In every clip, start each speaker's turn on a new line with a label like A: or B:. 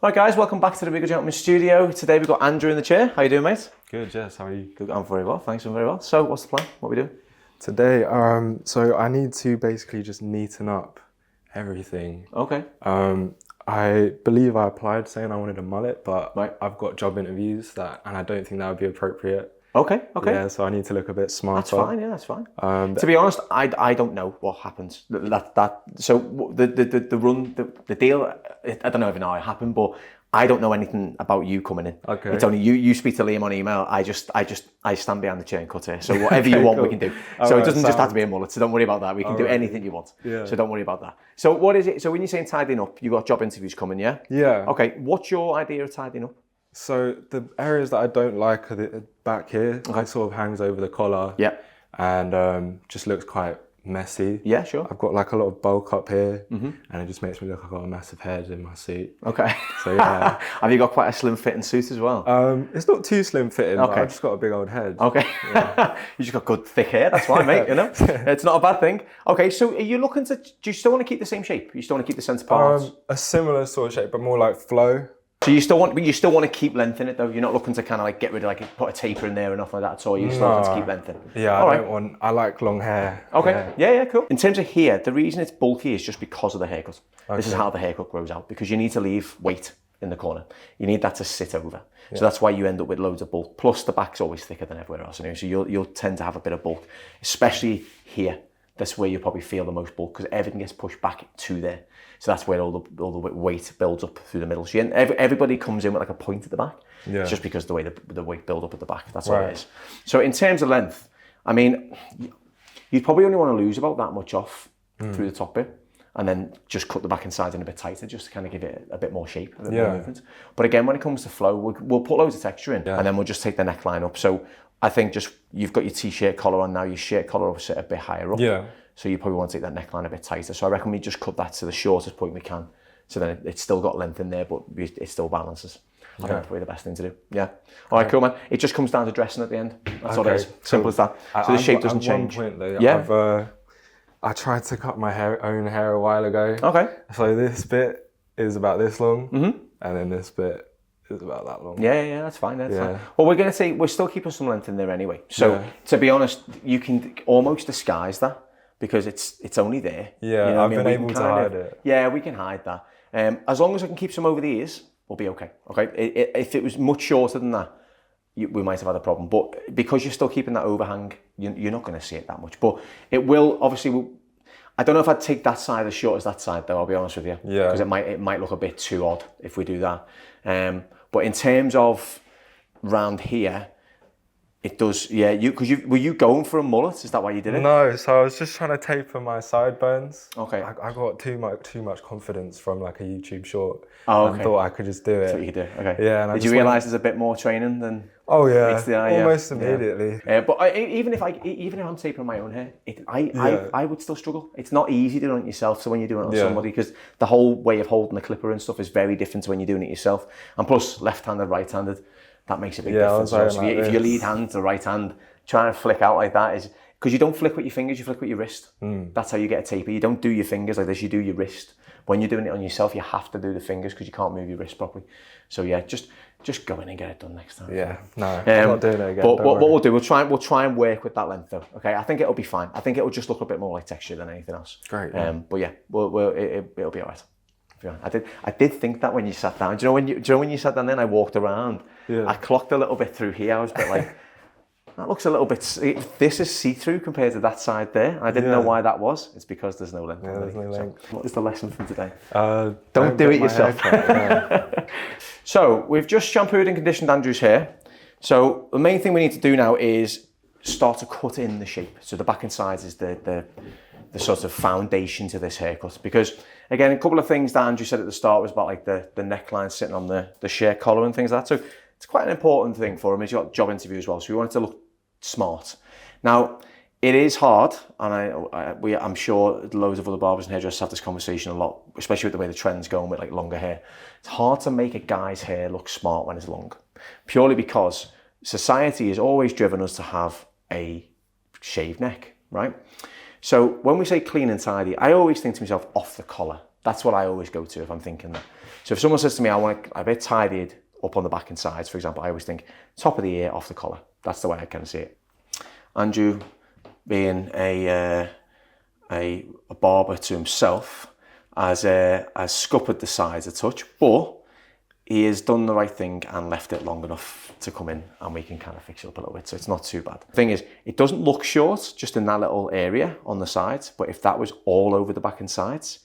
A: Right guys, welcome back to the Regal Gentleman Studio. Today we've got Andrew in the chair. How you doing, mate?
B: Good, yes. How are you?
A: Good. I'm very well, thanks. I'm very well. So what's the plan? What are we doing?
B: Today, so I need to basically just neaten up everything.
A: Okay.
B: I believe I applied saying I wanted a mullet, but
A: Right.
B: I've got job interviews and I don't think that would be appropriate.
A: Okay.
B: Yeah, so I need to look a bit smarter.
A: That's fine. Yeah, that's fine. To be honest, I don't know what happens. So the run, the deal. I don't know even how it happened, but I don't know anything about you coming in.
B: Okay.
A: It's only you. You speak to Liam on email. I stand behind the chair and cut here. So whatever you want,
B: cool.
A: we can do.
B: All
A: so
B: right,
A: it doesn't just have to be a mullet. So don't worry about that. We can do anything you want.
B: Yeah.
A: So don't worry about that. So what is it? So when you're saying tidying up, you got job interviews coming, yeah?
B: Yeah.
A: Okay. What's your idea of tidying up?
B: So the areas that I don't like are the back here. Okay. It sort of hangs over the collar.
A: Yeah.
B: And just looks quite messy.
A: Yeah, sure.
B: I've got like a lot of bulk up here, and it just makes me look like I've got a massive head in my suit.
A: Okay.
B: So yeah.
A: Have you got quite a slim fitting suit as well?
B: It's not too slim fitting,
A: Okay.
B: but I've just got a big old head.
A: Okay.
B: Yeah.
A: You just got good thick hair, that's fine, mate, you know? It's not a bad thing. Okay, so are you looking to, do you still want to keep the same shape? You still want to keep the centre parts?
B: A similar sort of shape, but more like flow.
A: So you still want to keep length in it though? You're not looking to kind of like get rid of like, put a taper in there and nothing like that at all? You still want to keep length in?
B: Yeah, I like long hair.
A: Okay, yeah, cool. In terms of here, the reason it's bulky is just because of the haircut. Okay. This is how the haircut grows out, because you need to leave weight in the corner. You need that to sit over. Yeah. So that's why you end up with loads of bulk. Plus the back's always thicker than everywhere else. So you'll tend to have a bit of bulk, especially here. That's where you probably feel the most bulk because everything gets pushed back to there. So that's where all the weight builds up through the middle. So everybody comes in with like a point at the back. Yeah. It's just because of the way the weight build up at the back. That's all it is. So in terms of length, I mean, you'd probably only want to lose about that much off through the top bit, and then just cut the back and sides in a bit tighter, just to kind of give it a bit more shape, a bit more movement. But again, when it comes to flow, we'll put loads of texture in, and then we'll just take the neckline up. So I think just you've got your t-shirt collar on now. Your shirt collar will sit a bit higher up. Yeah. So you probably want to take that neckline a bit tighter. So I reckon we just cut that to the shortest point we can. So then it's still got length in there, but it still balances. I think that's probably the best thing to do. Yeah. All right, cool, man. It just comes down to dressing at the end. That's all it is. Simple as that. So the shape doesn't change.
B: At one point though, I tried to cut my own hair a while ago. Okay. So this bit is about this long, and then this bit is about that long.
A: Yeah, that's fine. That's fine. Well, we're still keeping some length in there anyway. So to be honest, you can almost disguise that because it's only there.
B: Yeah, you know I've been able to hide it.
A: Yeah, we can hide that. As long as I can keep some over the ears, we'll be okay. Okay. If it was much shorter than that, we might have had a problem. But because you're still keeping that overhang, you're not going to see it that much. But it will obviously. I don't know if I'd take that side as short as that side, though. I'll be honest with you. Yeah. Because it might look a bit too odd if we do that. But in terms of round here, it does. Yeah. Were you going for a mullet? Is that why you did it?
B: No. So I was just trying to taper my sideburns.
A: Okay.
B: I got too much confidence from like a YouTube short.
A: Oh, okay.
B: I thought I could just do it.
A: That's what you could do. Okay.
B: Yeah. And
A: did you realise there's a bit more training than?
B: Oh yeah. Almost immediately.
A: Yeah. But even if I'm tapering my own hair, I would still struggle. It's not easy doing it yourself. So when you're doing it on somebody, because the whole way of holding the clipper and stuff is very different to when you're doing it yourself. And plus, left-handed, right-handed, that makes a big difference. So if your lead hand to right hand, trying to flick out like that is because you don't flick with your fingers, you flick with your wrist. That's how you get a taper. You don't do your fingers like this. You do your wrist. When you're doing it on yourself, you have to do the fingers because you can't move your wrist properly. So yeah, just go in and get it done next time.
B: Yeah, no, I'm not doing it again.
A: But what we'll do, we'll try and work with that length though. Okay, I think it'll be fine. I think it'll just look a bit more like texture than anything else.
B: Great.
A: But yeah, it'll be alright. I did think that when you sat down. Do you know when you sat down? Then I walked around. Yeah. I clocked a little bit through here. I was a bit like, that looks a little bit. This is see-through compared to that side there. I didn't know why that was. It's because there's no length.
B: Yeah, there's no length.
A: So, what is the lesson from today? Don't do it yourself. So we've just shampooed and conditioned Andrew's hair. So the main thing we need to do now is start to cut in the shape. So the back and sides is the sort of foundation to this haircut. Because again, a couple of things that Andrew said at the start was about like the neckline sitting on the shirt collar and things like that. So it's quite an important thing for him. He's got a job interview as well. So we want it to look smart. Now, it is hard, and I'm sure loads of other barbers and hairdressers have this conversation a lot, especially with the way the trend's going with like longer hair. It's hard to make a guy's hair look smart when it's long, purely because society has always driven us to have a shaved neck, right? So when we say clean and tidy, I always think to myself, off the collar. That's what I always go to if I'm thinking that. So if someone says to me, I want a bit tidied up on the back and sides, for example, I always think top of the ear, off the collar. That's the way I kind of see it. Andrew, being a barber to himself, has scuppered the sides a touch, but he has done the right thing and left it long enough to come in, and we can kind of fix it up a little bit, so it's not too bad. The thing is, it doesn't look short just in that little area on the sides, but if that was all over the back and sides,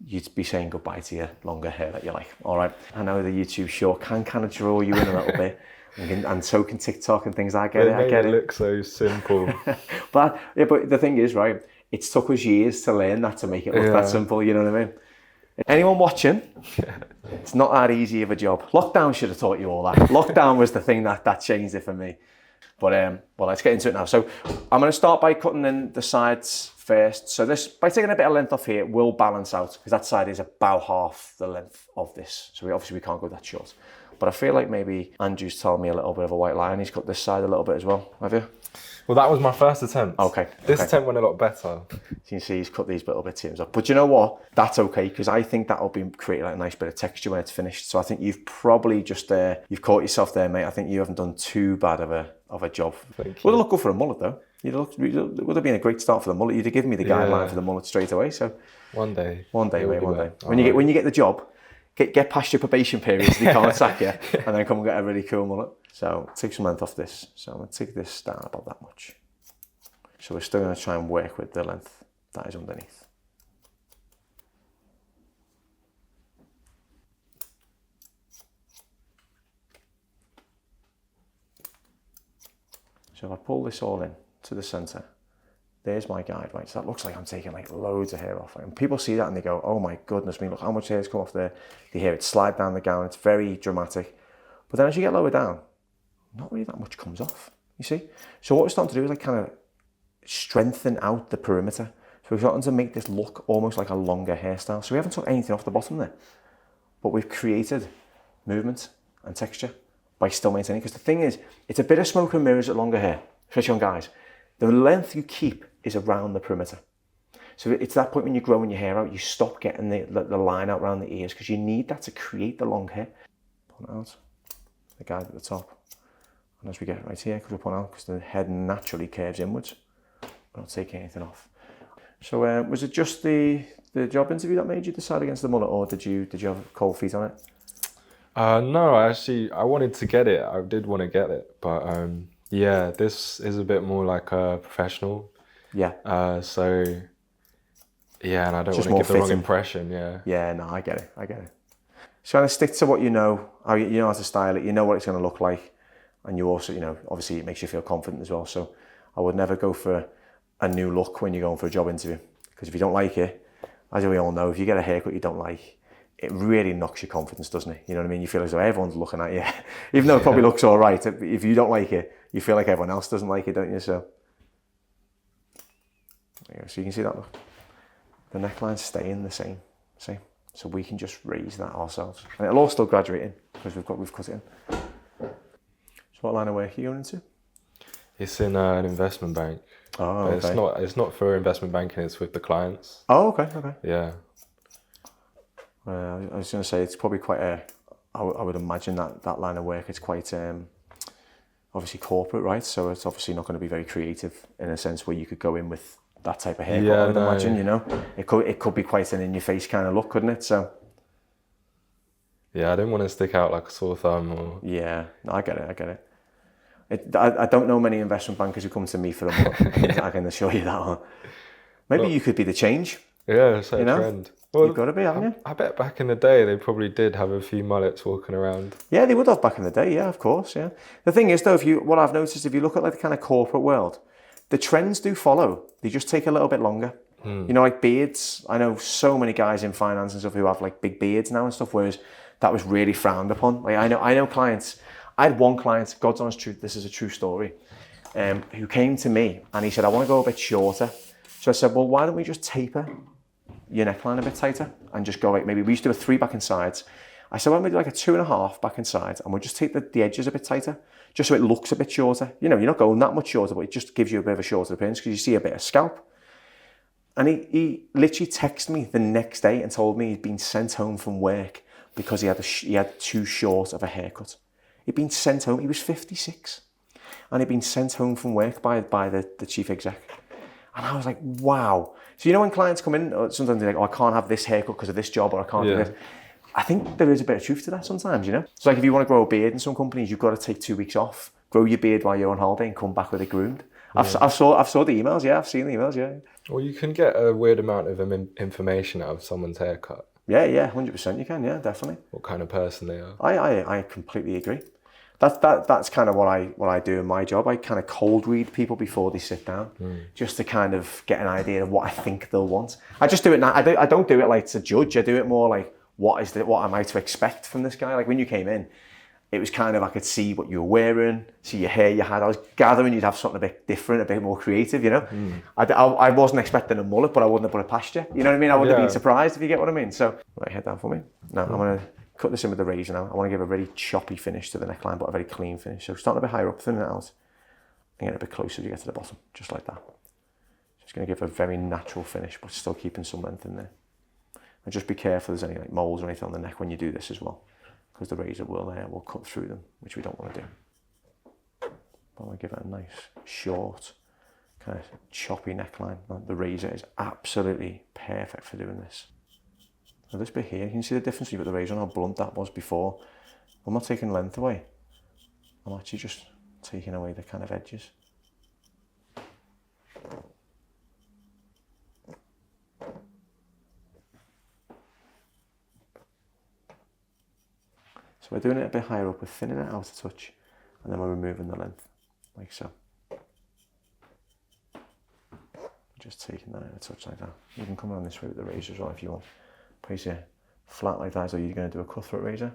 A: you'd be saying goodbye to your longer hair that you like. All right, I know the YouTube short can kind of draw you in a little bit, and so can TikTok and things. I get it.
B: Look so simple.
A: but the thing is, right, it's took us years to learn that, to make it look that simple, you know what I mean? Anyone watching, it's not that easy of a job. Lockdown should have taught you all that. Lockdown was the thing that changed it for me. But well, let's get into it now. So I'm going to start by cutting in the sides first. So this, by taking a bit of length off here, will balance out, because that side is about half the length of this. So obviously we can't go that short. But I feel like maybe Andrew's told me a little bit of a white lie, and he's cut this side a little bit as well. Have you?
B: Well, that was my first attempt.
A: Okay.
B: This attempt went a lot better. So
A: you can see he's cut these little bits here himself. But you know what? That's okay, because I think that'll be create like a nice bit of texture when it's finished. So I think you've probably just you've caught yourself there, mate. I think you haven't done too bad of a job. Thank you. Would have looked good for a mullet though. It would have been a great start for the mullet. You'd have given me the guideline for the mullet straight away. So
B: one day,
A: mate. One day. When you get the job, get past your probation period, so they can't sack you, and then come and get a really cool mullet. So take some length off this. So I'm going to take this down about that much. So we're still going to try and work with the length that is underneath. So if I pull this all in to the center, there's my guide, right? So that looks like I'm taking like loads of hair off. And people see that and they go, oh my goodness me, look how much hair's come off there. They hear it slide down the gown. It's very dramatic. But then as you get lower down, not really that much comes off, you see? So what we're starting to do is like kind of strengthen out the perimeter. So we're starting to make this look almost like a longer hairstyle. So we haven't took anything off the bottom there, but we've created movement and texture by still maintaining. Because the thing is, it's a bit of smoke and mirrors at longer hair, especially on guys. The length you keep is around the perimeter. So it's that point when you're growing your hair out, you stop getting the line out around the ears, because you need that to create the long hair. Pull it out, the guide at the top. And as we get right here, because we're pulling out, because the head naturally curves inwards. We're not taking anything off. So was it just the job interview that made you decide against the mullet, or did you have cold feet on it?
B: No, I wanted to get it. I did want to get it, but yeah, this is a bit more like a professional. Yeah. So yeah, and I don't want to give the wrong impression. Yeah.
A: Yeah, no, I get it. So kind of stick to what you know, how to style it. You know what it's going to look like, and you also, obviously it makes you feel confident as well. So I would never go for a new look when you're going for a job interview, because if you don't like it, as we all know, if you get a haircut you don't like, it really knocks your confidence, doesn't it? You know what I mean? You feel as though everyone's looking at you, even though it probably looks all right. If you don't like it, you feel like everyone else doesn't like it, don't you? So there you go. So you can see that, look. The neckline's staying the same. See? So we can just raise that ourselves, and it'll all still graduate in, because we've cut it in. So what line of work are you going into?
B: It's in an investment bank.
A: Oh, okay.
B: It's not for investment banking. It's with the clients.
A: Oh, okay.
B: Yeah.
A: I was going to say it's probably quite I would imagine that line of work, it's quite obviously corporate, right? So it's obviously not going to be very creative in a sense where you could go in with that type of haircut. I would imagine, it could be quite an in-your-face kind of look, couldn't it? So
B: yeah, I didn't want to stick out like a sore thumb. Or
A: yeah, no, I get it. I don't know many investment bankers who come to me for them. I can assure you that one. Maybe you could be the change.
B: Yeah, it's a trend.
A: Well, you've got to be, haven't you?
B: I bet back in the day they probably did have a few mullets walking around.
A: Yeah, they would have back in the day. Yeah, of course. Yeah. The thing is, though, what I've noticed, if you look at like the kind of corporate world, the trends do follow. They just take a little bit longer. Like beards. I know so many guys in finance and stuff who have like big beards now and stuff, whereas that was really frowned upon. Like I know clients. I had one client, God's honest truth, this is a true story, who came to me and he said, I want to go a bit shorter. So I said, well, why don't we just taper your neckline a bit tighter and just go like, maybe we used to do a 3 back and sides. I said, why don't we do like a 2.5 back and sides, and we'll just take the edges a bit tighter, just so it looks a bit shorter. You're not going that much shorter, but it just gives you a bit of a shorter appearance because you see a bit of scalp. And he literally texted me the next day and told me he'd been sent home from work because he had too short of a haircut. He'd been sent home. He was 56, and he'd been sent home from work by the chief exec. And I was like, wow. So you know when clients come in, sometimes they're like, oh, I can't have this haircut because of this job, or I can't do this. I think there is a bit of truth to that sometimes, you know? So like if you want to grow a beard in some companies, you've got to take 2 weeks off, grow your beard while you're on holiday and come back with it groomed. I've saw the emails, yeah. I've seen the emails, yeah.
B: Well, you can get a weird amount of information out of someone's haircut.
A: Yeah, 100% you can, yeah, definitely.
B: What kind of person they are.
A: I completely agree. That's kind of what I do in my job. I kind of cold read people before they sit down, just to kind of get an idea of what I think they'll want. I just do it now. I don't do it like to judge. I do it more like, what am I to expect from this guy? Like when you came in, it was kind of, I could see what you were wearing, see your hair you had. I was gathering you'd have something a bit different, a bit more creative, you know? I wasn't expecting a mullet, but I wouldn't have put it past you. You know what I mean? I wouldn't have been surprised, if you get what I mean. So, right, head down for me. Now, I'm going to cut this in with the razor now. I want to give a very choppy finish to the neckline, but a very clean finish. So starting a bit higher up, thinning it out, and get a bit closer as you get to the bottom, just like that. Just going to give a very natural finish, but still keeping some length in there. And just be careful if there's any like moles or anything on the neck when you do this as well, because the razor will cut through them, which we don't want to do. But I want to give it a nice, short, kind of choppy neckline. The razor is absolutely perfect for doing this. So this bit here, you can see the difference with the razor and how blunt that was before. I'm not taking length away. I'm actually just taking away the kind of edges. So we're doing it a bit higher up, we're thinning it out a touch, and then we're removing the length, like so. Just taking that in a touch like that. You can come around this way with the razor as well if you want. Place it flat like that, so you're going to do a cutthroat razor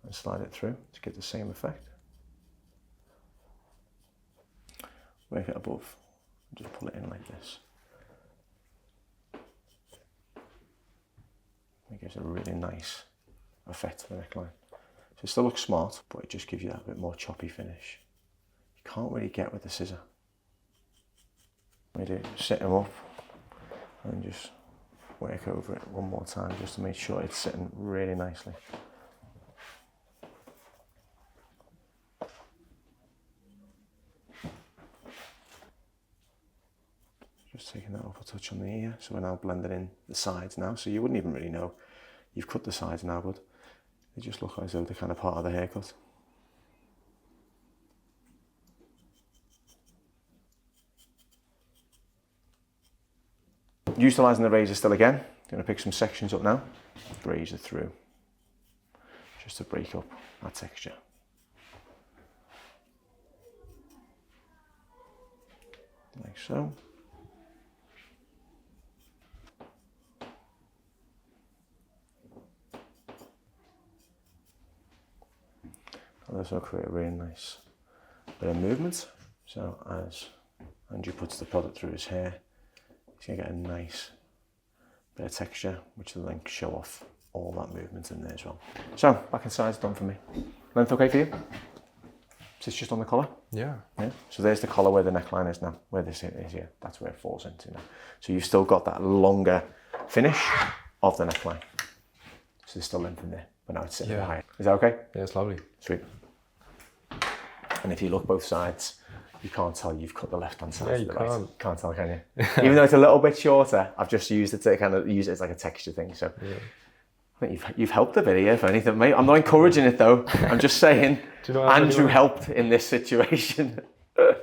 A: and slide it through to get the same effect. Work it above, just pull it in like this. It gives a really nice effect to the neckline. So it still looks smart, but it just gives you that bit more choppy finish. You can't really get with the scissor. We do sit them up and just work over it one more time just to make sure it's sitting really nicely. Just taking that up a touch on the ear, so we're now blending in the sides now, so you wouldn't even really know you've cut the sides now, but they just look as though they're kind of part of the haircut. Utilising the razor still again, going to pick some sections up now, razor through, just to break up that texture. Like so. And this will create a really nice bit of movement. So as Andrew puts the product through his hair, he's going to get a nice bit of texture, which will then show off all that movement in there as well. So back and side's done for me. Length okay for you? Is this just on the collar?
B: Yeah.
A: So there's the collar where the neckline is now, where this is here. That's where it falls into now. So you've still got that longer finish of the neckline. So there's still length in there, but now it's sitting a bit higher. Is that okay?
B: Yeah, it's lovely.
A: Sweet. And if you look both sides, you can't tell you've cut the left-hand side.
B: Yeah, you can't.
A: Can't tell, can you? Even though it's a little bit shorter, I've just used it to kind of use it as like a texture thing. So I think you've helped a bit here, if anything, mate. I'm not encouraging it though. I'm just saying Andrew helped in this situation.
B: Do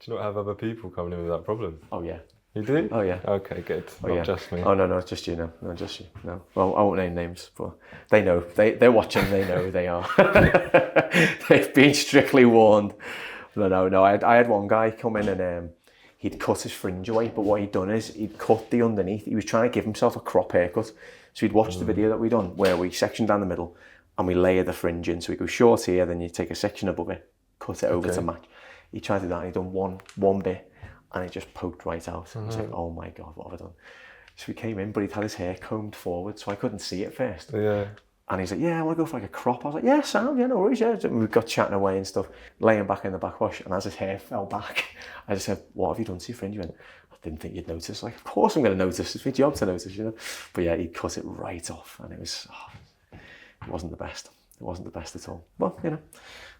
B: you not have other people coming in with that problem?
A: Oh yeah.
B: You do?
A: Oh yeah.
B: Okay, good. Not just me.
A: Oh no, it's just you now. No, just you. No. Well, I won't name names, but they know. They're watching. They know who they are. They've been strictly warned. No. I had one guy come in and he'd cut his fringe away, but what he'd done is he'd cut the underneath. He was trying to give himself a crop haircut. So he'd watched the video that we done where we section down the middle and we layer the fringe in. So we go short here, then you take a section above it, cut it over to match. He tried to do that and he'd done one bit and it just poked right out. I was like, oh my God, what have I done? So we came in, but he'd had his hair combed forward, so I couldn't see it first.
B: Yeah.
A: And he's like, yeah, I want to go for like a crop. I was like, yeah, sound, yeah, no worries, yeah. And we got chatting away and stuff, laying back in the backwash. And as his hair fell back, I just said, what have you done to your fringe? He went, I didn't think you'd notice. Like, of course I'm going to notice. It's my job to notice, you know. But yeah, he cut it right off. And it was it wasn't the best. It wasn't the best at all. But, you know,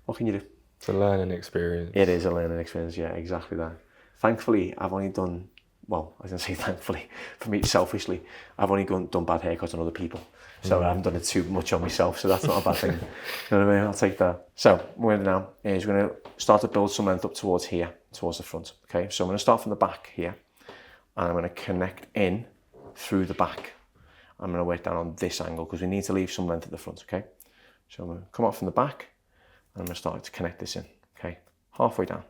A: what can you do?
B: It's a learning experience.
A: It is a learning experience, yeah, exactly that. Thankfully, I've only done, well, I didn't say thankfully, for me, selfishly, I've only done bad haircuts on other people. So I haven't done it too much on myself, so that's not a bad thing. You know what I mean? I'll take that. So, what we're going to do now is we're going to start to build some length up towards here, towards the front. Okay, so I'm going to start from the back here, and I'm going to connect in through the back. I'm going to work down on this angle because we need to leave some length at the front, okay? So I'm going to come out from the back, and I'm going to start to connect this in, okay? Halfway down.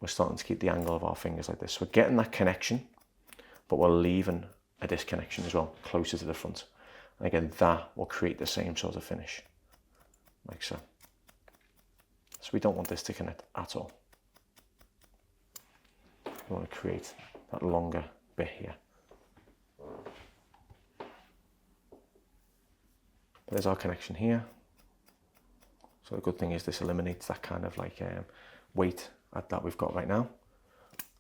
A: We're starting to keep the angle of our fingers like this. So we're getting that connection, but we're leaving a disconnection as well, closer to the front. And again, that will create the same sort of finish, like so. So we don't want this to connect at all. We want to create that longer bit here. There's our connection here. So the good thing is this eliminates that kind of like weight that we've got right now,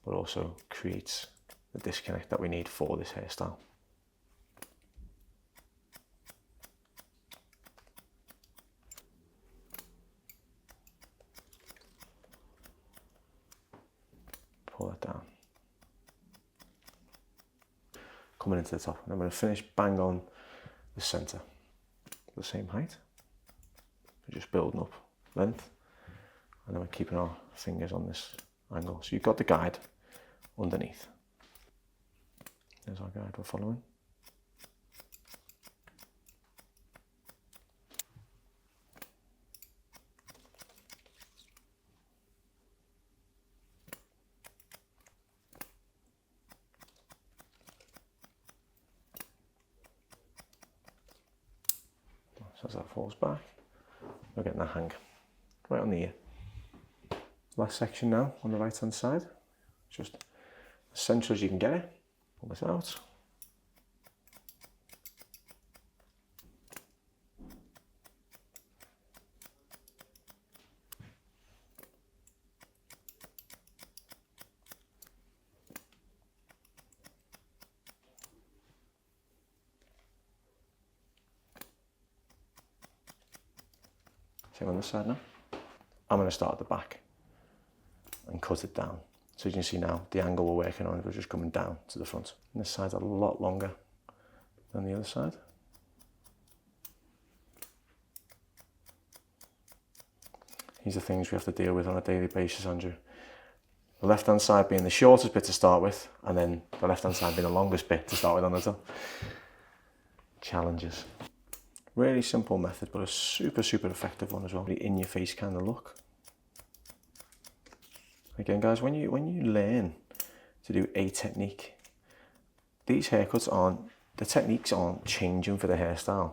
A: but also creates the disconnect that we need for this hairstyle. Pull that down. Coming into the top, and I'm going to finish bang on the center, the same height. We're just building up length, and then we're keeping our fingers on this angle. So you've got the guide underneath. There's our guide we're following. So as that falls back, we're getting that hang right on the ear. Last section now on the right hand side, just as central as you can get it. Pull this out. Same on this side now. I'm going to start at the back and cut it down. So you can see now the angle we're working on, we're just coming down to the front. And this side's a lot longer than the other side. These are things we have to deal with on a daily basis, Andrew. The left hand side being the shortest bit to start with, and then the left hand side being the longest bit to start with on the top. Challenges. Really simple method, but a super, super effective one as well. Really in your face kind of look. Again, guys, when you learn to do a technique, these haircuts the techniques aren't changing for the hairstyle.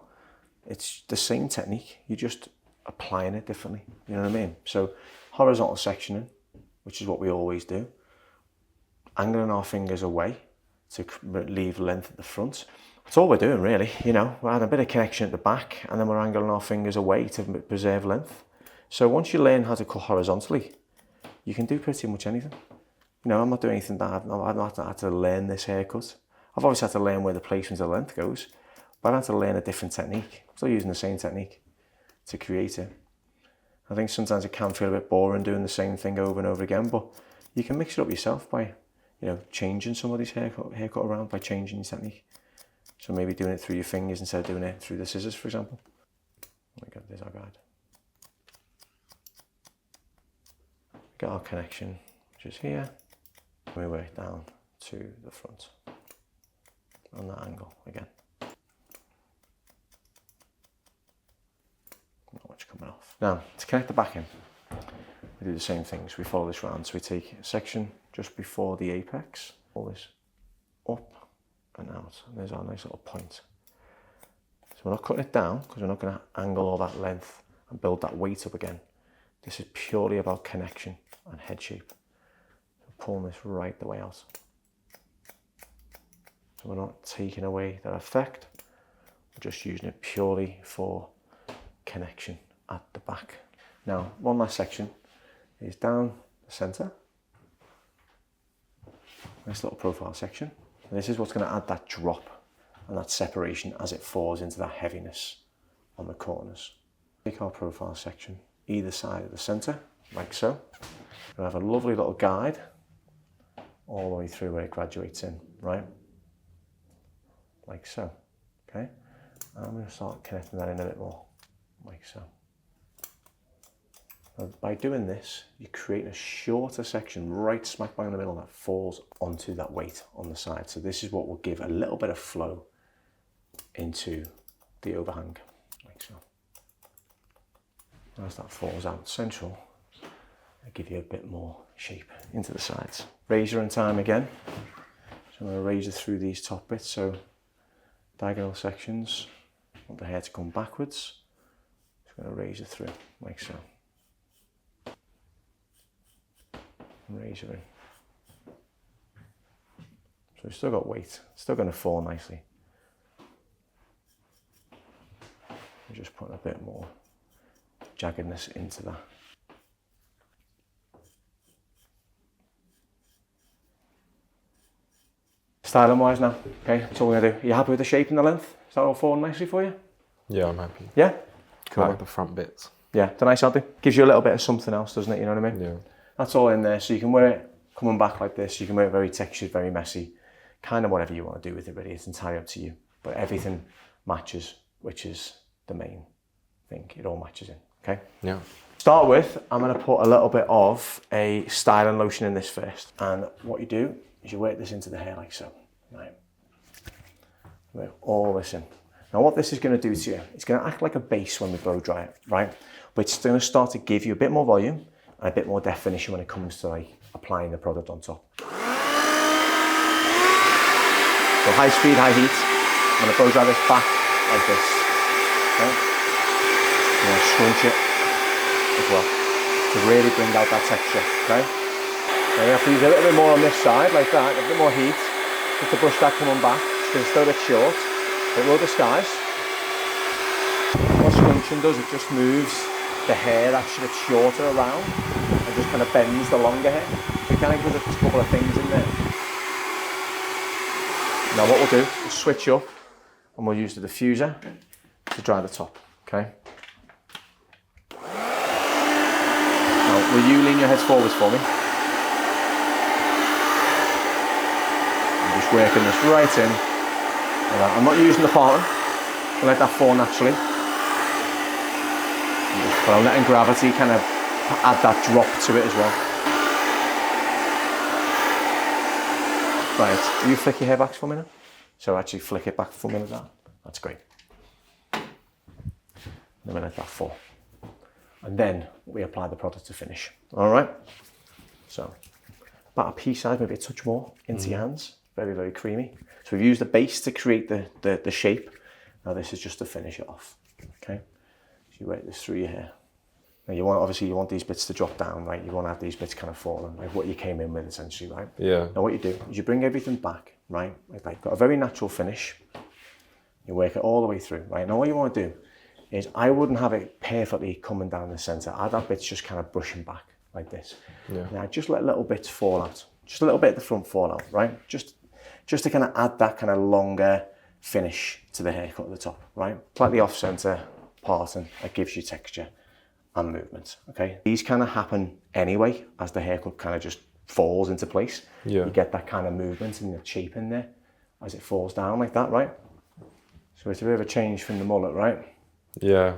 A: It's the same technique, you're just applying it differently, you know what I mean? So horizontal sectioning, which is what we always do, angling our fingers away to leave length at the front. That's all we're doing really, you know, we're adding a bit of connection at the back and then we're angling our fingers away to preserve length. So once you learn how to cut horizontally, you can do pretty much anything. You know, I'm not doing anything that I've not had to learn this haircut. I've obviously had to learn where the placement of the length goes, but I've had to learn a different technique. I'm still using the same technique to create it. I think sometimes it can feel a bit boring doing the same thing over and over again, but you can mix it up yourself by, you know, changing somebody's haircut around by changing your technique. So maybe doing it through your fingers instead of doing it through the scissors, for example. Oh my God, there's our guide. Get our connection, which is here. We work down to the front on that angle again. Not much coming off. Now, to connect the back in, we do the same things. We follow this round. So we take a section just before the apex, pull this up and out, and there's our nice little point. So we're not cutting it down because we're not going to angle all that length and build that weight up again. This is purely about connection and head shape. So pulling this right the way out. So we're not taking away that effect, we're just using it purely for connection at the back. Now, one last section is down the center. Nice little profile section. And this is what's going to add that drop and that separation as it falls into that heaviness on the corners. Take our profile section either side of the center, like so. We'll have a lovely little guide all the way through where it graduates in, right? Like so, okay? And I'm going to start connecting that in a bit more, like so. Now, by doing this, you create a shorter section right smack bang in the middle that falls onto that weight on the side. So this is what will give a little bit of flow into the overhang, like so. As that falls out central, I'll give you a bit more shape into the sides. Razor and time again. So I'm going to razor through these top bits. So diagonal sections, I want the hair to come backwards. Just going to razor through like so. And razor in. So we've still got weight, it's still going to fall nicely. I'm just putting a bit more jaggedness into that. Styling wise now, okay, that's all we're gonna do. Are you happy with the shape and the length? Is that all falling nicely for you?
B: Yeah, I'm happy.
A: Yeah?
B: Cool. Like the front bits.
A: Yeah, it's a nice idea. Gives you a little bit of something else, doesn't it? You know what I mean?
B: Yeah.
A: That's all in there, so you can wear it coming back like this. You can wear it very textured, very messy. Kind of whatever you want to do with it, really. It's entirely up to you. But everything matches, which is the main thing. It all matches in, okay?
B: Yeah.
A: Start with, I'm going to put a little bit of a styling lotion in this first. And what you do is you work this into the hair like so. Right. Work all this in. Now what this is going to do to you, it's going to act like a base when we blow dry it, right? But it's going to start to give you a bit more volume and a bit more definition when it comes to like applying the product on top. So high speed, high heat. I'm going to blow dry this back like this. Okay? I'm going to scrunch it as well to really bring out that texture, okay? Now you have to use a little bit more on this side, like that, a bit more heat, just to brush that coming back, because it's still a bit short. It will disguise. What scrunching does, it just moves the hair actually shorter around and just kind of bends the longer hair. So you kind of give it a couple of things in there. Now what we'll do is switch up and we'll use the diffuser to dry the top, okay? Now, will you lean your heads forwards for me? I'm just working this right in. I'm not using the parting. I'll let that fall naturally. But I'm letting gravity kind of add that drop to it as well. Right, you flick your hair back for a minute. So actually flick it back for a minute. That's great. Then we let that fall. And then we apply the product to finish. All right? So about a pea size, maybe a touch more into your hands. Very, very creamy. So we've used the base to create the shape. Now this is just to finish it off, okay? So you work this through your hair. Now you want, obviously you want these bits to drop down, right? You want to have these bits kind of falling, like what you came in with essentially, right?
B: Yeah.
A: Now what you do is you bring everything back, right? Like that. You've got a very natural finish. You work it all the way through, right? Now what you want to do is I wouldn't have it perfectly coming down the center. I'd have bits just kind of brushing back like this.
B: Yeah.
A: Now just let little bits fall out. Just a little bit at the front fall out, right? Just to kind of add that kind of longer finish to the haircut at the top, right? Slightly off center parting, that gives you texture and movement, okay? These kind of happen anyway as the haircut kind of just falls into place.
B: Yeah.
A: You get that kind of movement and the shape in there as it falls down like that, right? So it's a bit of a change from the mullet, right?
B: Yeah.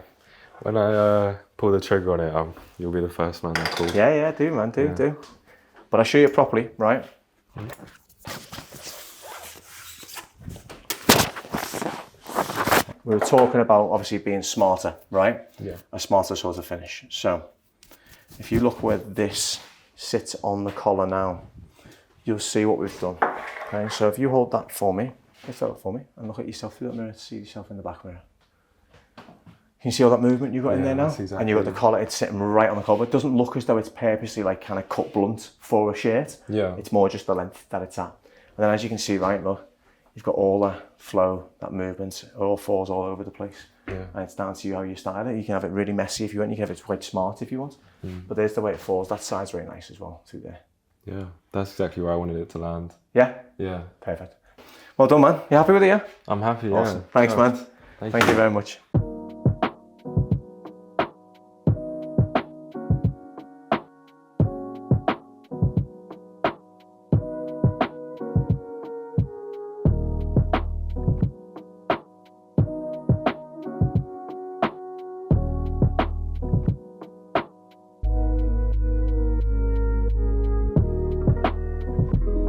B: When I pull the trigger on it, you'll be the first man I call.
A: Yeah, do man, do. But I'll show you it properly, right? We were talking about obviously being smarter, right?
B: Yeah.
A: A smarter sort of finish. So if you look where this sits on the collar now, you'll see what we've done. Okay, so if you hold that for me, lift that up for me and look at yourself through the mirror to see yourself in the back mirror. Can you see all that movement you've got in there now?
B: Exactly.
A: And you've got the collar, it's sitting right on the collar. It doesn't look as though it's purposely like kind of cut blunt for a shirt.
B: Yeah.
A: It's more just the length that it's at. And then as you can see, right, look, you've got all the flow, that movement, it all falls all over the place.
B: Yeah.
A: And it's down to you how you style it. You can have it really messy if you want, you can have it quite smart if you want. But there's the way it falls. That side's very nice as well, through there.
B: Yeah, that's exactly where I wanted it to land.
A: Yeah?
B: Yeah.
A: Perfect. Well done, man. You happy with it, yeah?
B: I'm happy,
A: Awesome.
B: yeah.
A: Thanks, man.
B: Thank
A: Thank you very much.